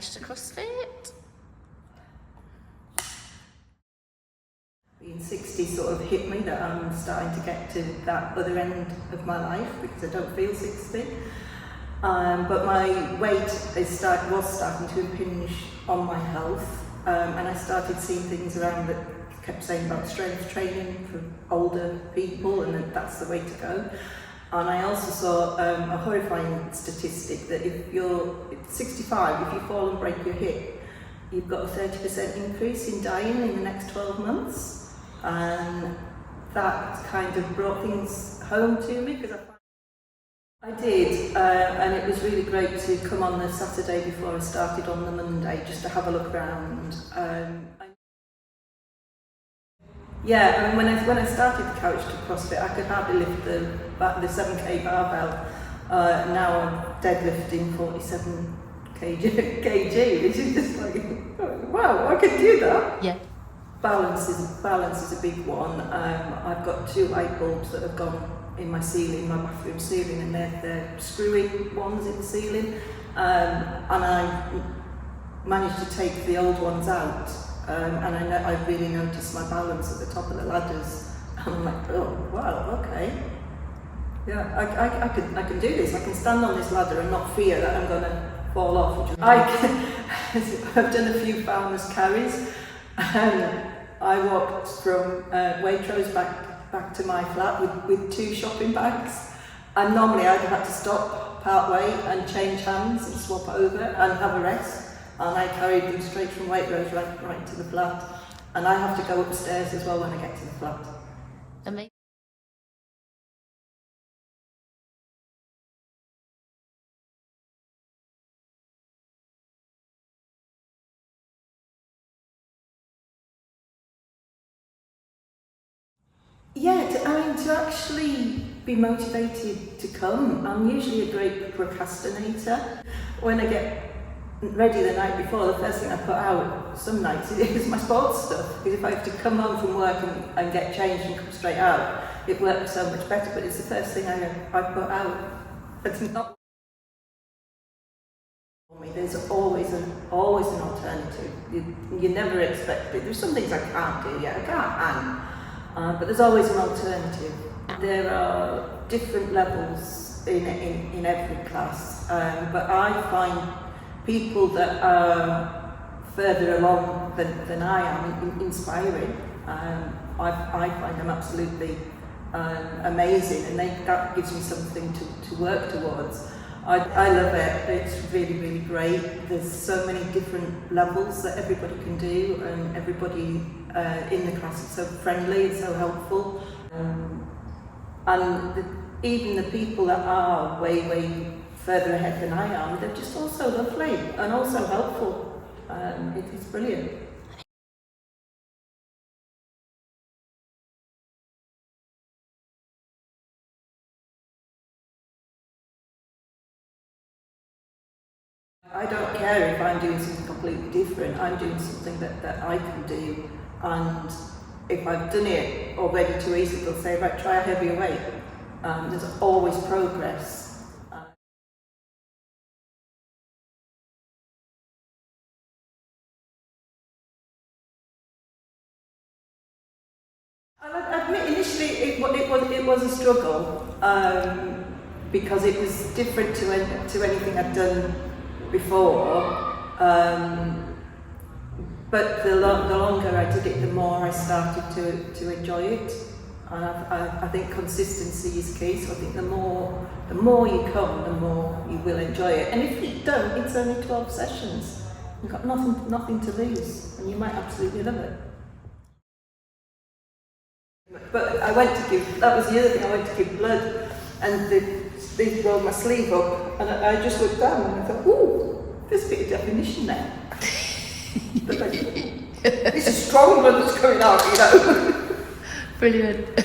couch to CrossFit. Being 60 sort of hit me that I'm starting to get to that other end of my life because I don't feel 60. But my weight was starting to impinge on my health, and I started seeing things around that kept saying about strength training for older people and that's the way to go. And I also saw a horrifying statistic that if you're 65, if you fall and break your hip, you've got a 30% increase in dying in the next 12 months. And that kind of brought things home to me because I did, and it was really great to come on the Saturday before I started on the Monday just to have a look around. Yeah, I mean, when I started the couch to CrossFit, I could hardly lift the 7k barbell. Now I'm deadlifting 47 kg, which is just like, wow, I can do that. Yeah. Balance is a big one. I've got 2 light bulbs that have gone in my ceiling, my bathroom ceiling, and they're screwy ones in the ceiling. And I managed to take the old ones out. And I really noticed my balance at the top of the ladders. And I'm like, oh wow, okay. Yeah, I can do this. I can stand on this ladder and not fear that I'm going to fall off. I've done a few farmers carries. I walked from Waitrose back to my flat with 2 shopping bags, and normally I'd have had to stop part way and change hands and swap over and have a rest, and I carried them straight from Waitrose right to the flat, and I have to go upstairs as well when I get to the flat. Amazing. Yeah, to actually be motivated to come. I'm usually a great procrastinator. When I get ready the night before, the first thing I put out some nights is my sports stuff. Because if I have to come home from work and get changed and come straight out, it works so much better. But it's the first thing I put out. It's not. There's always an alternative. You never expect it. There's some things I can't do. Yeah, I can't. But there's always an alternative. There are different levels in every class, but I find people that are further along than I am inspiring. I find them absolutely amazing, and that gives me something to work towards. I love it. It's really, really great. There's so many different levels that everybody can do, and everybody in the class is so friendly and so helpful. Even the people that are way further ahead than I am, they're just also lovely and also helpful. It's brilliant. I don't care if I'm doing something completely different. I'm doing something that I can do, and if I've done it already too easy, they'll say, right, try a heavier weight. There's always progress. I'll admit, initially it was a struggle because it was different to anything I'd done before. But the longer I did it, the more I started to enjoy it. And I think consistency is key. So I think the more you come, the more you will enjoy it. And if you don't, it's only 12 sessions. You've got nothing to lose, and you might absolutely love it. But that was the other thing, I went to give blood, and they rolled my sleeve up, and I just looked down and I thought, ooh, there's a bit of definition there. This is strong blood that's coming out, you know. Brilliant.